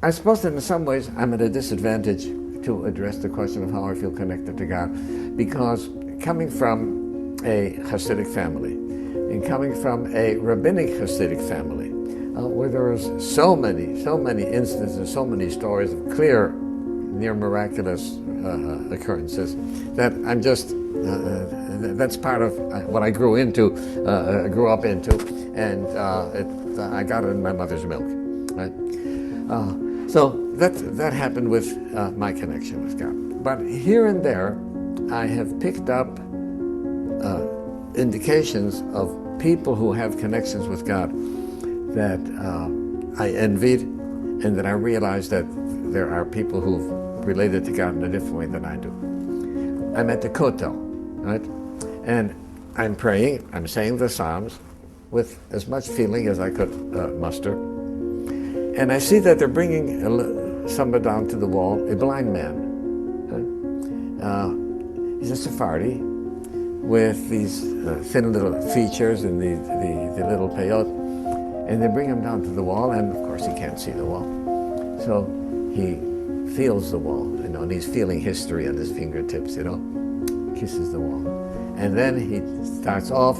I suppose that in some ways I'm at a disadvantage to address the question of how I feel connected to God, because coming from a Hasidic family and coming from a rabbinic Hasidic family, where there was so many instances, so many stories of clear, near miraculous occurrences, that I'm just, that's part of what I grew up into, and I got it in my mother's milk, right? So that happened with my connection with God. But here and there, I have picked up indications of people who have connections with God that I envied, and that I realized that there are people who've related to God in a different way than I do. I'm at the Kotel, right? And I'm praying, I'm saying the Psalms with as much feeling as I could muster. And I see that they're bringing somebody down to the wall, a blind man. He's a Sephardi with these thin little features and the little peyot. And they bring him down to the wall, and of course he can't see the wall. So he feels the wall, and he's feeling history on his fingertips, kisses the wall. And then he starts off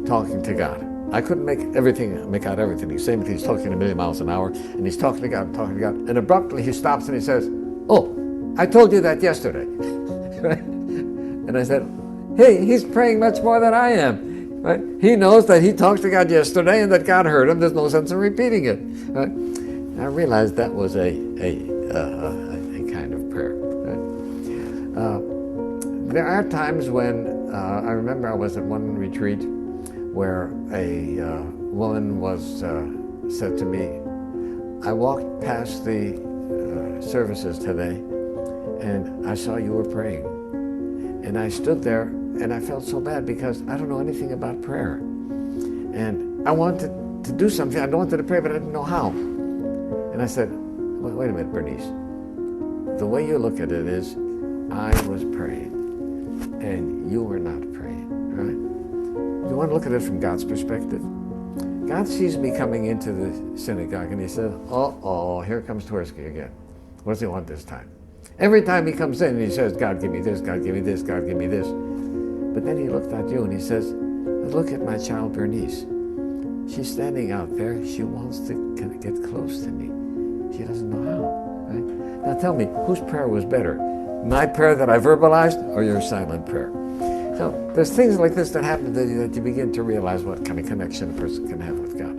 talking to God. I couldn't make out everything he's saying, because he's talking a million miles an hour, and he's talking to God, and abruptly he stops and he says, "Oh, I told you that yesterday." Right? And I said, "Hey, he's praying much more than I am." Right? He knows that he talked to God yesterday and that God heard him. There's no sense in repeating it. Right? I realized that was a kind of prayer. Right? There are times when I remember I was at one retreat where a woman said to me, "I walked past the services today and I saw you were praying." And I stood there and I felt so bad, because I don't know anything about prayer. And I wanted to do something. I wanted to pray, but I didn't know how. And I said, wait a minute, Bernice. The way you look at it is, I was praying and you were not praying, right? You want to look at it from God's perspective. God sees me coming into the synagogue and he says, oh, here comes Twerski again. What does he want this time? Every time he comes in, he says, "God, give me this, God, give me this, God, give me this." But then he looked at you and he says, "Look at my child Bernice. She's standing out there. She wants to get close to me. She doesn't know how." Right? Now tell me, whose prayer was better? My prayer that I verbalized, or your silent prayer? So there's things like this that happen that you begin to realize what kind of connection a person can have with God.